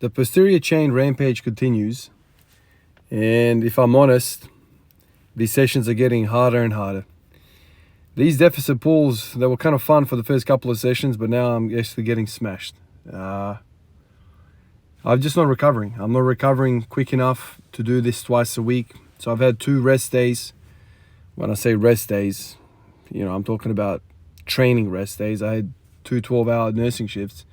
The posterior chain rampage continues, and if I'm honest, these sessions are getting harder and harder. These deficit pulls, they were kind of fun for the first couple of sessions, but now I'm actually getting smashed. I'm just not recovering. I'm not recovering quick enough to do this twice a week. So I've had 2 rest days. When I say rest days, I'm talking about training rest days. I had 2 12-hour nursing shifts.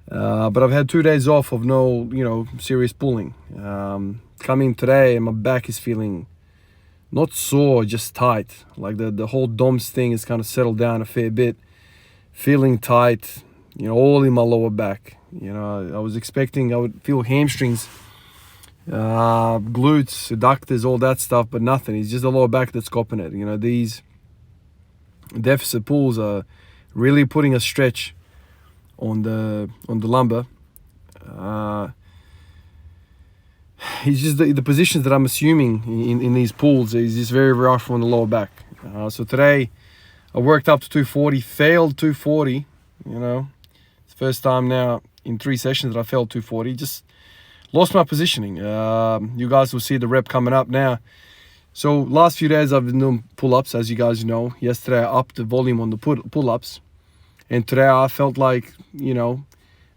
But I've had 2 days off of no, serious pulling. Coming today and my back is feeling not sore, just tight. Like the whole DOMS thing has kind of settled down a fair bit. Feeling tight, all in my lower back. I was expecting I would feel hamstrings, glutes, adductors, all that stuff, but nothing. It's just the lower back that's copping it. These deficit pulls are really putting a stretch on the lumbar. It's just the positions that I'm assuming in these pulls is just very rough on the lower back. So today I worked up to 240, failed 240. It's the first time now in 3 sessions that I failed 240. Just lost my positioning. You guys will see the rep coming up now. So last few days I've been doing pull-ups, as you guys know. Yesterday I upped the volume on the pull-ups. And today I felt like, the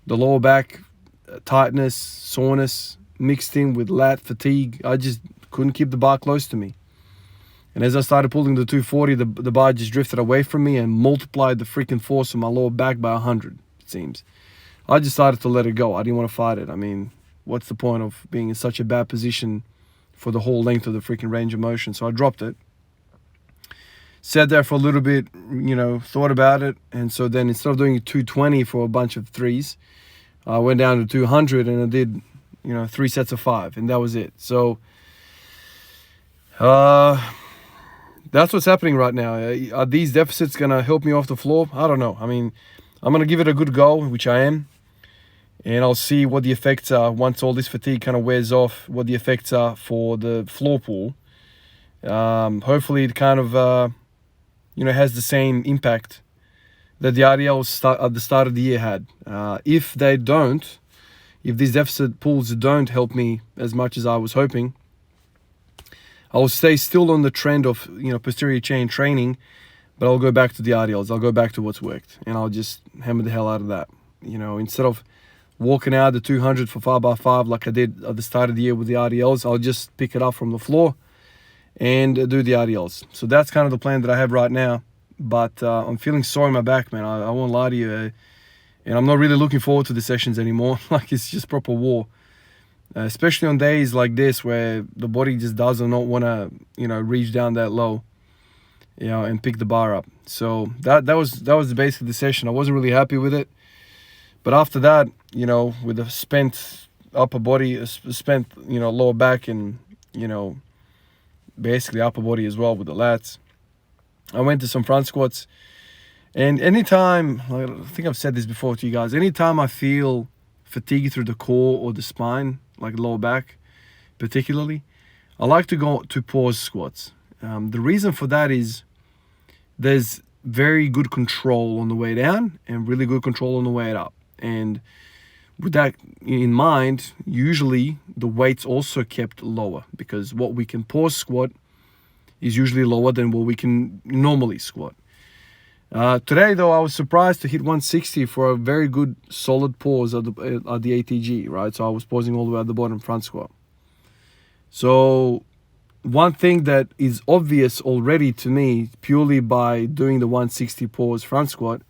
lower back tightness, soreness, mixed in with lat fatigue. I just couldn't keep the bar close to me. And as I started pulling the 240, the bar just drifted away from me and multiplied the freaking force on my lower back by 100, it seems. I just decided to let it go. I didn't want to fight it. I mean, what's the point of being in such a bad position for the whole length of the freaking range of motion? So I dropped it. Sat there for a little bit, thought about it. And so then instead of doing 220 for a bunch of 3s, I went down to 200 and I did, 3 sets of 5. And that was it. So that's what's happening right now. Are these deficits going to help me off the floor? I don't know. I mean, I'm going to give it a good go, which I am. And I'll see what the effects are once all this fatigue kind of wears off, what the effects are for the floor pull. Hopefully it kind of... has the same impact that the RDLs at the start of the year had. If these deficit pulls don't help me as much as I was hoping, I'll stay still on the trend of, posterior chain training, but I'll go back to the RDLs. I'll go back to what's worked, and I'll just hammer the hell out of that. Instead of walking out the 200 for 5x5 like I did at the start of the year with the RDLs, I'll just pick it up from the floor and do the RDLs. So that's kind of the plan that I have right now. But I'm feeling sore in my back, man. I won't lie to you. And I'm not really looking forward to the sessions anymore. Like, it's just proper war. Especially on days like this where the body just does not want to, reach down that low, and pick the bar up. So that was basically the session. I wasn't really happy with it. But after that, with a spent upper body, a spent, lower back and, basically upper body as well with the lats, I went to some front squats. And anytime, I think I've said this before to you guys, anytime I feel fatigue through the core or the spine, like lower back particularly, I like to go to pause squats. The reason for that is there's very good control on the way down and really good control on the way up. And with that in mind, usually the weight's also kept lower, because what we can pause squat is usually lower than what we can normally squat. Today, though, I was surprised to hit 160 for a very good solid pause at the ATG, right? So I was pausing all the way at the bottom front squat. So one thing that is obvious already to me, purely by doing the 160 pause front squat,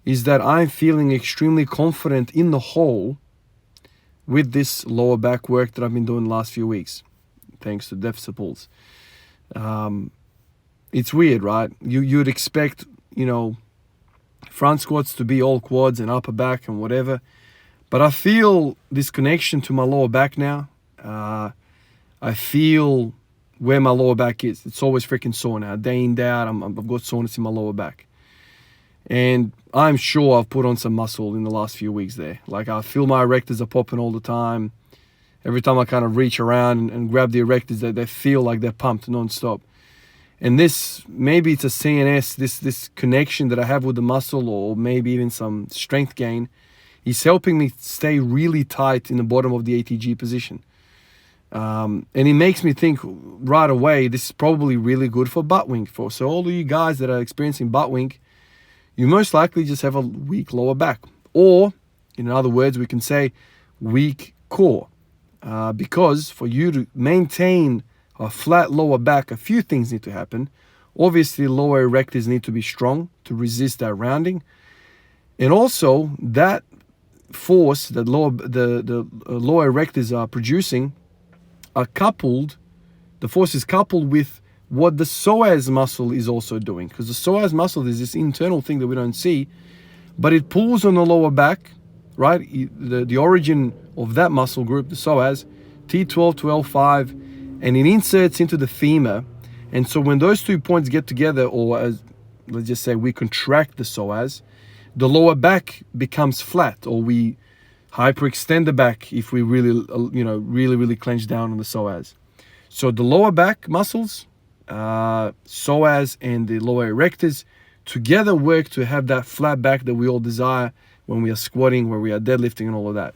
is that I'm feeling extremely confident in the hole with this lower back work that I've been doing the last few weeks, thanks to deficit pulls. It's weird, right? You'd expect, front squats to be all quads and upper back and whatever, but I feel this connection to my lower back now. I feel where my lower back is. It's always freaking sore now. Day in, day out, I've got soreness in my lower back. And I'm sure I've put on some muscle in the last few weeks there. Like, I feel my erectors are popping all the time. Every time I kind of reach around and grab the erectors, they feel like they're pumped non-stop. And this, maybe it's a CNS, this connection that I have with the muscle, or maybe even some strength gain, He's helping me stay really tight in the bottom of the ATG position. And it makes me think right away, this is probably really good for butt wink. So all of you guys that are experiencing butt wink, you most likely just have a weak lower back. Or, in other words, we can say weak core. Because for you to maintain a flat lower back, a few things need to happen. Obviously, lower erectors need to be strong to resist that rounding. And also, that force that the lower erectors are producing are coupled, the force is coupled with what the psoas muscle is also doing. Because the psoas muscle is this internal thing that we don't see, but it pulls on the lower back, right? The origin of that muscle group, the psoas, T12 to L5, and it inserts into the femur. And so when those 2 points get together, or as let's just say we contract the psoas, the lower back becomes flat, or we hyperextend the back if we really, really clench down on the psoas. So the lower back muscles, psoas and the lower erectors together work to have that flat back that we all desire when we are squatting, when we are deadlifting and all of that.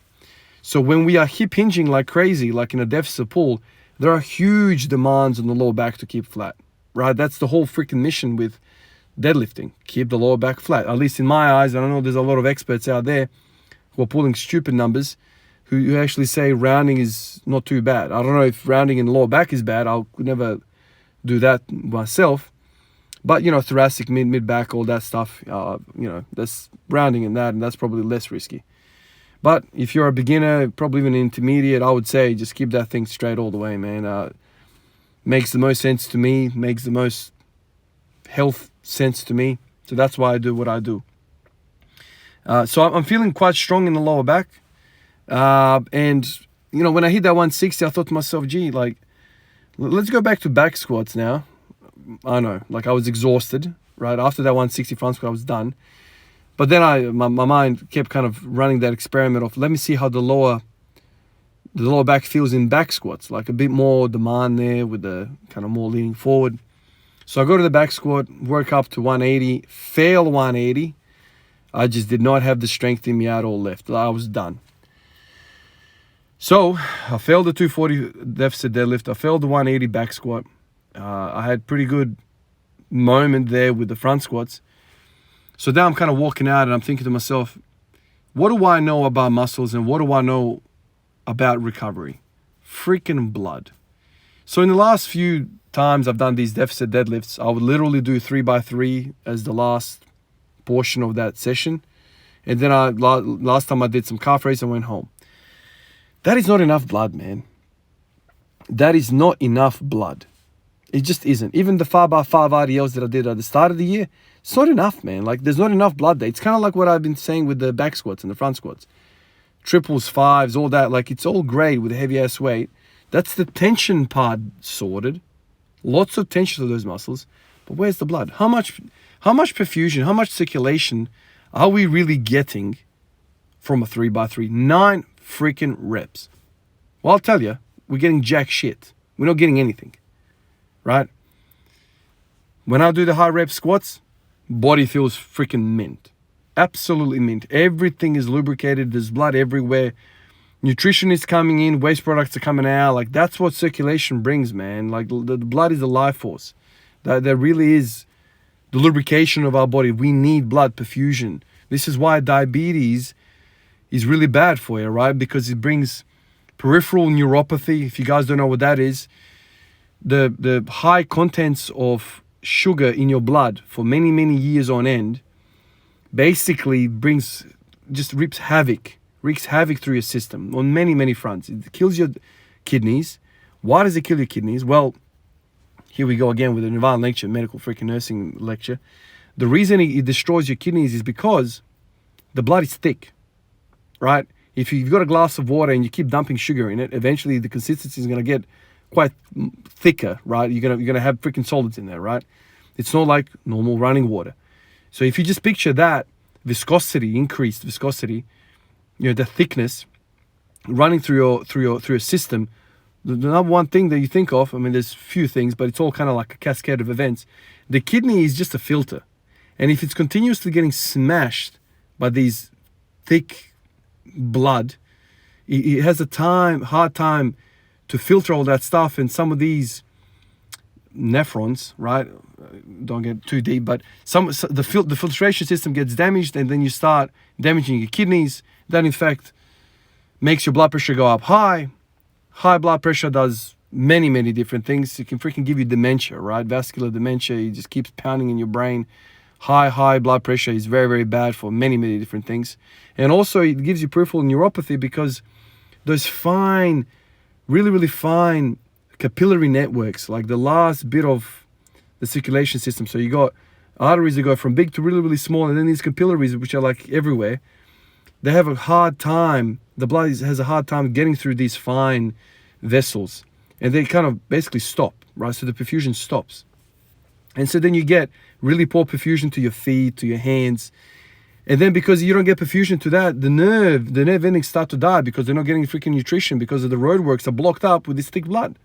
So when we are hip hinging like crazy, like in a deficit pull, there are huge demands on the lower back to keep flat, right? That's the whole freaking mission with deadlifting. Keep the lower back flat. At least in my eyes, I don't know, there's a lot of experts out there who are pulling stupid numbers who actually say rounding is not too bad. I don't know if rounding in the lower back is bad. I could never do that myself. But, thoracic, mid-back, all that stuff, that's rounding in that, and that's probably less risky. But if you're a beginner, probably even an intermediate, I would say just keep that thing straight all the way, man. Makes the most sense to me, makes the most health sense to me. So that's why I do what I do. So I'm feeling quite strong in the lower back. And, when I hit that 160, I thought to myself, gee, let's go back to back squats now. I know, I was exhausted, right? After that 160 front squat, I was done. But then my mind kept kind of running that experiment of, let me see how the lower back feels in back squats, a bit more demand there with the kind of more leaning forward. So I go to the back squat, work up to 180, fail 180. I just did not have the strength in me at all left. I was done. So I failed the 240 deficit deadlift. I failed the 180 back squat. I had pretty good moment there with the front squats. So now I'm kind of walking out and I'm thinking to myself, what do I know about muscles and what do I know about recovery? Freaking blood. So in the last few times I've done these deficit deadlifts, I would literally do 3x3 as the last portion of that session. And then last time I did some calf raises, I went home. That is not enough blood, man. That is not enough blood. It just isn't. Even the 5x5 RDLs that I did at the start of the year, it's not enough, man. There's not enough blood there. It's kind of like what I've been saying with the back squats and the front squats. Triples, fives, all that. It's all great with heavy ass weight. That's the tension part sorted. Lots of tension to those muscles. But where's the blood? How much perfusion, how much circulation are we really getting from a 3x3? 9 freaking reps. Well, I'll tell you, we're getting jack shit. We're not getting anything. Right? When I do the high rep squats, body feels freaking mint. Absolutely mint. Everything is lubricated. There's blood everywhere. Nutrition is coming in. Waste products are coming out. That's what circulation brings, man. The blood is the life force. That really is the lubrication of our body. We need blood perfusion. This is why diabetes is really bad for you, right? Because it brings peripheral neuropathy. If you guys don't know what that is, the high contents of sugar in your blood for many, many years on end basically wreaks havoc through your system on many, many fronts. It kills your kidneys. Why does it kill your kidneys? Well, here we go again with an advanced lecture, medical freaking nursing lecture. The reason it destroys your kidneys is because the blood is thick, right? If you've got a glass of water and you keep dumping sugar in it, eventually the consistency is going to get quite thicker, right? You're gonna have freaking solids in there, right? It's not like normal running water. So if you just picture that viscosity, increased viscosity, the thickness running through your system, the number one thing that you think of, there's few things, but it's all kind of like a cascade of events. The kidney is just a filter, and if it's continuously getting smashed by these thick blood, it has a hard time to filter all that stuff, and some of these nephrons, right? Don't get too deep, but the filtration system gets damaged, and then you start damaging your kidneys. That in fact makes your blood pressure go up high. High blood pressure does many different things. It can freaking give you dementia, right? Vascular dementia. It just keeps pounding in your brain. High blood pressure is very bad for many different things. And also it gives you peripheral neuropathy because those fine, really fine capillary networks, like the last bit of the circulation system. So you got arteries that go from big to really small, and then these capillaries, which are like everywhere, they have a hard time, the blood has a hard time getting through these fine vessels, and they kind of basically stop, right? So the perfusion stops. And so then you get really poor perfusion to your feet, to your hands. And then because you don't get perfusion to that, the nerve endings start to die because they're not getting freaking nutrition because of the roadworks are blocked up with this thick blood.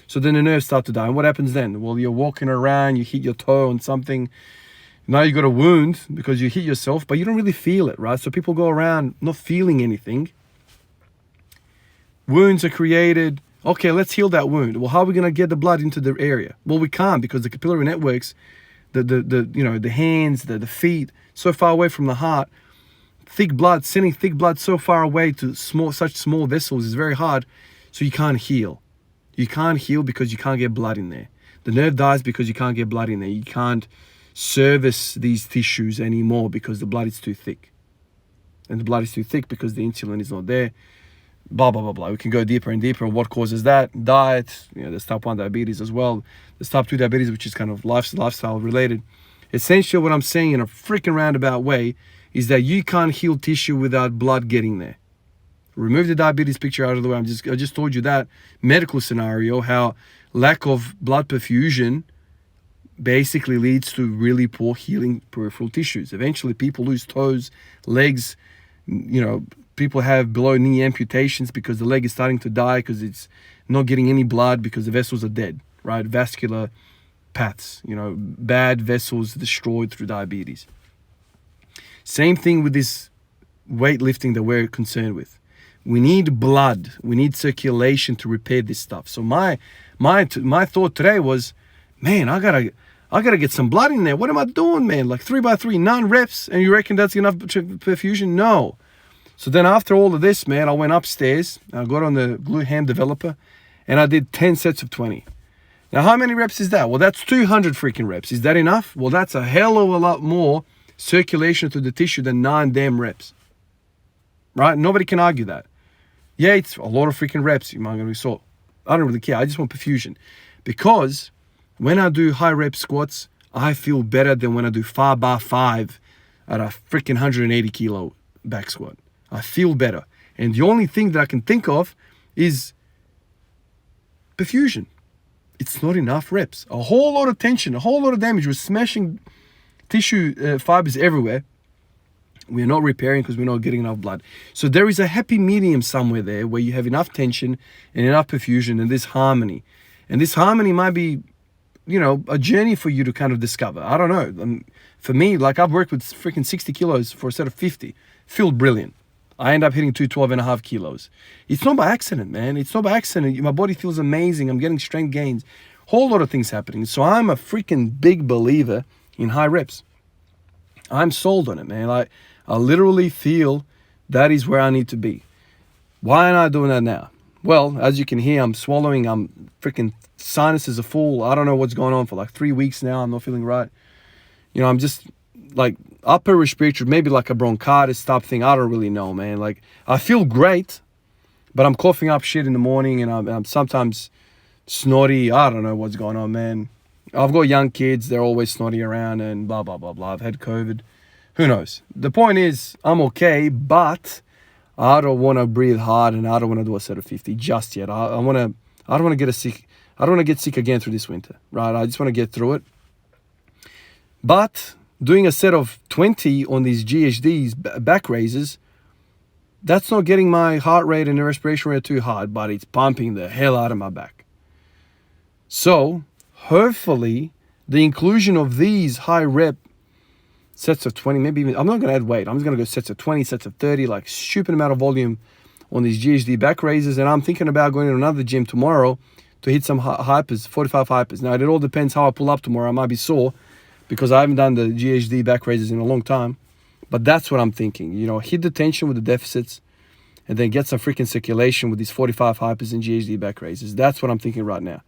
So then the nerves start to die. And what happens then? Well, you're walking around, you hit your toe on something. Now you got a wound because you hit yourself, but you don't really feel it, right? So people go around not feeling anything. Wounds are created. Okay, let's heal that wound. Well, how are we going to get the blood into the area? Well, we can't because the capillary networks, the hands, the feet, so far away from the heart, sending thick blood so far away to such small vessels is very hard. So you can't heal. You can't heal because you can't get blood in there. The nerve dies because you can't get blood in there. You can't service these tissues anymore because the blood is too thick. And the blood is too thick because the insulin is not there. Blah. We can go deeper and deeper on what causes that. Diet, there's type 1 diabetes as well. There's type 2 diabetes, which is kind of lifestyle related. Essentially, what I'm saying in a freaking roundabout way is that you can't heal tissue without blood getting there. Remove the diabetes picture out of the way. I just told you that medical scenario, how lack of blood perfusion basically leads to really poor healing peripheral tissues. Eventually, people lose toes, legs. People have below knee amputations because the leg is starting to die because it's not getting any blood because the vessels are dead, right? Vascular paths, bad vessels destroyed through diabetes. Same thing with this weightlifting that we're concerned with. We need blood. We need circulation to repair this stuff. So my thought today was, man, I gotta get some blood in there. What am I doing, man? Like 3x3, 9 reps, and you reckon that's enough perfusion? No. So then after all of this, man, I went upstairs. I got on the glute ham developer, and I did 10 sets of 20. Now, how many reps is that? Well, that's 200 freaking reps. Is that enough? Well, that's a hell of a lot more circulation to the tissue than 9 damn reps. Right? Nobody can argue that. Yeah, it's a lot of freaking reps. You might be sore. I don't really care. I just want perfusion. Because when I do high rep squats, I feel better than when I do 5x5 at a freaking 180 kilo back squat. I feel better. And the only thing that I can think of is perfusion. It's not enough reps. A whole lot of tension, a whole lot of damage. We're smashing tissue fibers everywhere. We're not repairing because we're not getting enough blood. So there is a happy medium somewhere there where you have enough tension and enough perfusion and this harmony. And this harmony might be, a journey for you to kind of discover. I don't know. For me, like I've worked with freaking 60 kilos for a set of 50. Feel brilliant. I end up hitting 212.5 kilos. It's not by accident, man. It's not by accident. My body feels amazing. I'm getting strength gains. Whole lot of things happening. So I'm a freaking big believer in high reps. I'm sold on it, man. I literally feel that is where I need to be. Why am I doing that now? Well, as you can hear, I'm swallowing. I'm freaking sinuses are full. I don't know what's going on for like 3 weeks now. I'm not feeling right. I'm just like upper respiratory, maybe like a bronchitis type thing. I don't really know, man. Like I feel great, but I'm coughing up shit in the morning and I'm sometimes snotty. I don't know what's going on, man. I've got young kids. They're always snotty around and blah, blah, blah, blah. I've had COVID. Who knows? The point is I'm okay, but I don't want to breathe hard and I don't want to do a set of 50 just yet. I don't want to get sick. I don't want to get sick again through this winter, right? I just want to get through it. But doing a set of 20 on these GHDs, back raises, that's not getting my heart rate and respiration rate too hard, but it's pumping the hell out of my back. So hopefully the inclusion of these high rep sets of 20, maybe even, I'm not going to add weight. I'm just going to go sets of 20, sets of 30, like stupid amount of volume on these GHD back raises. And I'm thinking about going to another gym tomorrow to hit some hypers, 45 hypers. Now, it all depends how I pull up tomorrow. I might be sore because I haven't done the GHD back raises in a long time. But that's what I'm thinking. You know, hit the tension with the deficits and then get some freaking circulation with these 45 hypers and GHD back raises. That's what I'm thinking right now.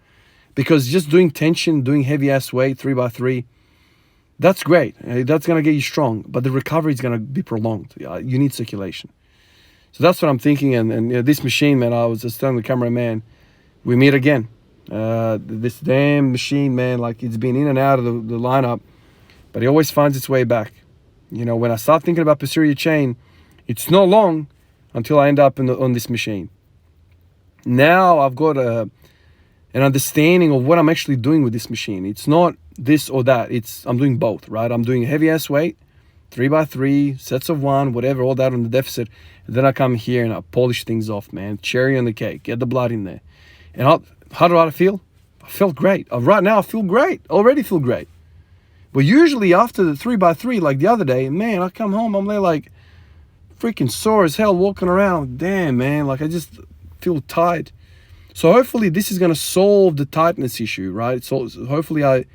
Because just doing tension, doing heavy ass weight, 3x3, that's great. That's going to get you strong. But the recovery is going to be prolonged. You need circulation. So that's what I'm thinking. And you know, this machine, man, I was just telling the cameraman, we meet again. This damn machine, man, like it's been in and out of the lineup, but it always finds its way back. You know, when I start thinking about posterior chain, it's not long until I end up on this machine. Now I've got an understanding of what I'm actually doing with this machine. It's not this or that. I'm doing both, right? I'm doing heavy ass weight, 3x3, sets of 1, whatever, all that on the deficit. And then I come here and I polish things off, man. Cherry on the cake, get the blood in there. And how do I feel? I felt great. Right now I feel great. Already feel great. But usually after the 3x3, like the other day, man, I come home, I'm there like freaking sore as hell walking around. Damn, man, like I just feel tight. So hopefully this is going to solve the tightness issue, right? So hopefully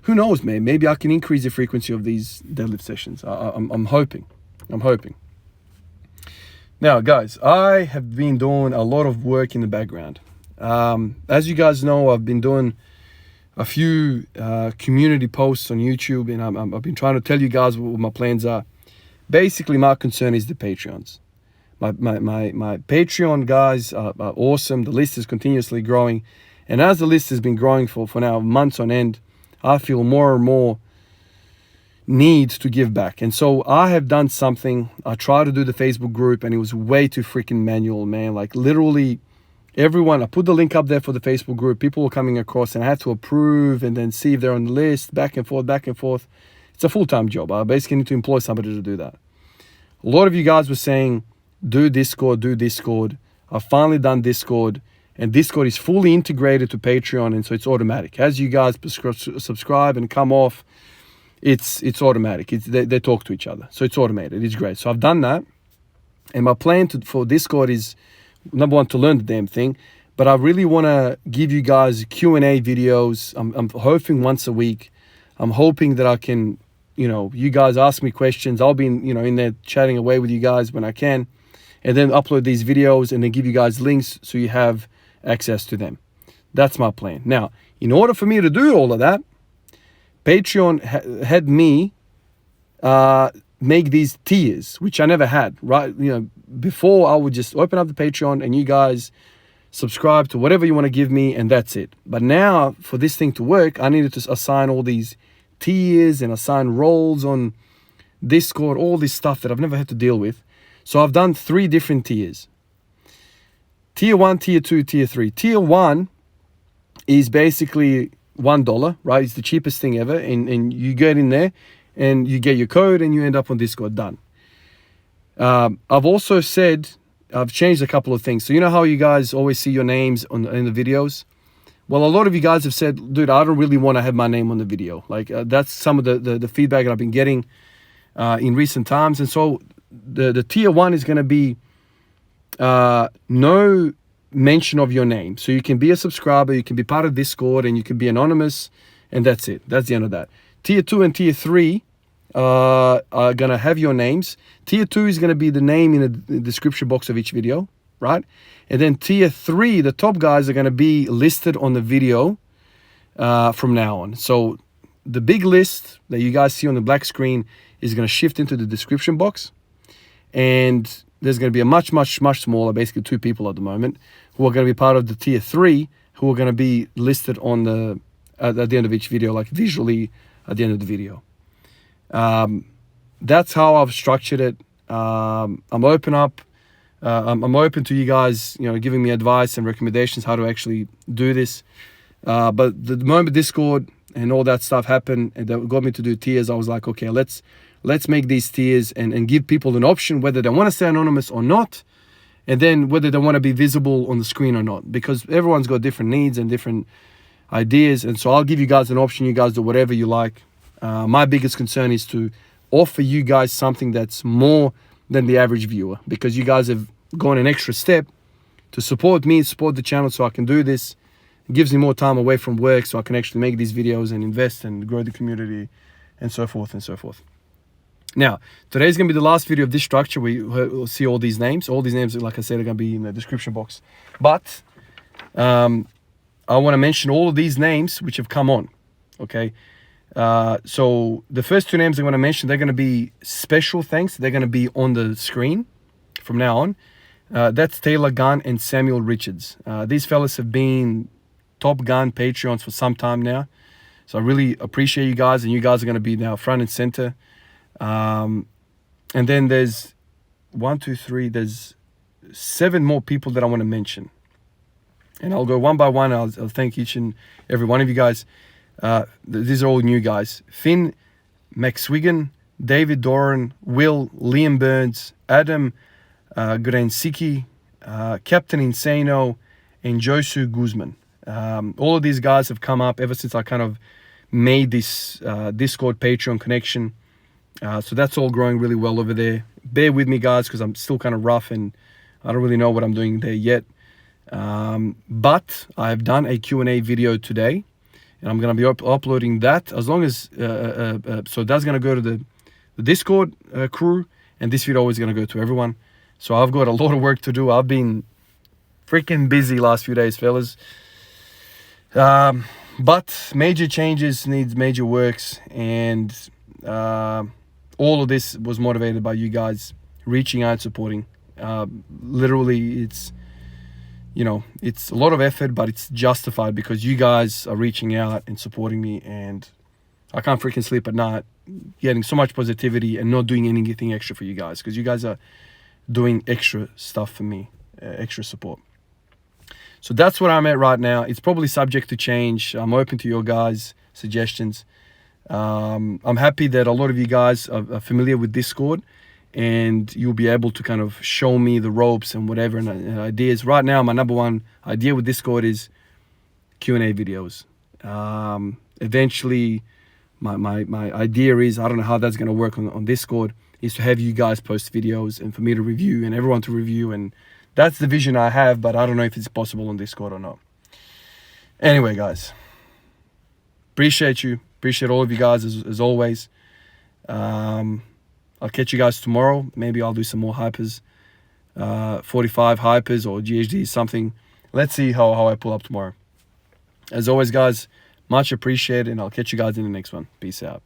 who knows, man, maybe I can increase the frequency of these deadlift sessions. I'm hoping. Now, guys, I have been doing a lot of work in the background. As you guys know, I've been doing a few community posts on YouTube, and I've been trying to tell you guys what my plans are. Basically, my concern is the Patreons. My Patreon guys are awesome. The list is continuously growing. And as the list has been growing for now months on end, I feel more and more need to give back. And so I have done something. I tried to do the Facebook group, and it was way too freaking manual, man. Like literally everyone, I put the link up there for the Facebook group. People were coming across, and I had to approve and then see if they're on the list, back and forth. It's a full-time job. I basically need to employ somebody to do that. A lot of you guys were saying, do Discord. I've finally done Discord, and Discord is fully integrated to Patreon, and so it's automatic. As you guys subscribe and come off, it's automatic. They talk to each other, so it's automated. It's great. So I've done that, and my plan for Discord is, number one, to learn the damn thing, but I really want to give you guys Q&A videos. I'm hoping once a week. I'm hoping that I can, you guys ask me questions. I'll be in there chatting away with you guys when I can, and then upload these videos and then give you guys links so you have access to them. That's my plan. Now, in order for me to do all of that, Patreon had me make these tiers, which I never had, right? Before I would just open up the Patreon and you guys subscribe to whatever you want to give me, and that's it. But now for this thing to work, I needed to assign all these tiers and assign roles on Discord, all this stuff that I've never had to deal with. So I've done 3 different tiers. Tier 1, Tier 2, Tier 3. Tier 1 is basically $1, right? It's the cheapest thing ever. And you get in there and you get your code and you end up on Discord. Done. I've also said, I've changed a couple of things. So you know how you guys always see your names in the videos? Well, a lot of you guys have said, dude, I don't really want to have my name on the video. Like that's some of the feedback that I've been getting in recent times. And so the Tier 1 is going to be no mention of your name. So you can be a subscriber, you can be part of Discord, and you can be anonymous, and that's it. That's the end of that. Tier 2 and Tier 3 are going to have your names. Tier 2 is going to be the name in the description box of each video, right? And then Tier 3, the top guys are going to be listed on the video from now on. So the big list that you guys see on the black screen is going to shift into the description box. And there's going to be a much smaller, basically 2 people at the moment, who are going to be part of the Tier 3, who are going to be listed on at the end of each video, like visually at the end of the video. That's how I've structured it. I'm open to you guys, giving me advice and recommendations how to actually do this. But the moment Discord and all that stuff happened and that got me to do tiers, I was like, okay, let's make these tiers and give people an option whether they want to stay anonymous or not, and then whether they want to be visible on the screen or not, because everyone's got different needs and different ideas. And so I'll give you guys an option. You guys do whatever you like. My biggest concern is to offer you guys something that's more than the average viewer, because you guys have gone an extra step to support me, support the channel, so I can do this. It gives me more time away from work, so I can actually make these videos and invest and grow the community, and so forth and so forth. Now, today's going to be the last video of this structure. We'll see all these names. All these names, like I said, are going to be in the description box. But I want to mention all of these names which have come on, okay? So the first two names I'm going to mention, they're going to be special thanks. They're going to be on the screen from now on. That's Taylor Gunn and Samuel Richards. These fellas have been Top Gun Patreons for some time now. So I really appreciate you guys, and you guys are going to be now front and center. And then there's 1, 2, 3, there's 7 more people that I want to mention. And I'll go one by one. I'll thank each and every one of you guys. These are all new guys. Finn McSwiggan, David Doran, Will, Liam Burns, Adam Gransicki, Captain Insano, and Josu Guzman. All of these guys have come up ever since I kind of made this Discord Patreon connection. So that's all growing really well over there. Bear with me, guys, because I'm still kind of rough and I don't really know what I'm doing there yet. But I've done a Q&A video today, and I'm going to be uploading that, as long as so that's going to go to the Discord crew, and this video is going to go to everyone. So I've got a lot of work to do. I've been freaking busy last few days, fellas. But major changes needs major works, and all of this was motivated by you guys reaching out and supporting. Literally, it's, you know, it's a lot of effort, but it's justified because you guys are reaching out and supporting me, and I can't freaking sleep at night getting so much positivity and not doing anything extra for you guys, because you guys are doing extra stuff for me, extra support. So that's where I'm at right now. It's probably subject to change. I'm open to your guys' suggestions. I'm happy that a lot of you guys are familiar with Discord, and you'll be able to kind of show me the ropes and whatever and ideas. Right now, my number one idea with Discord is Q&A videos. Eventually, my idea is, I don't know how that's going to work on Discord, is to have you guys post videos and for me to review and everyone to review. And that's the vision I have, but I don't know if it's possible on Discord or not. Anyway, guys, appreciate you. Appreciate all of you guys as always. I'll catch you guys tomorrow. Maybe I'll do some more hypers, 45 hypers or GHD, something. Let's see how I pull up tomorrow. As always, guys, much appreciated, and I'll catch you guys in the next one. Peace out.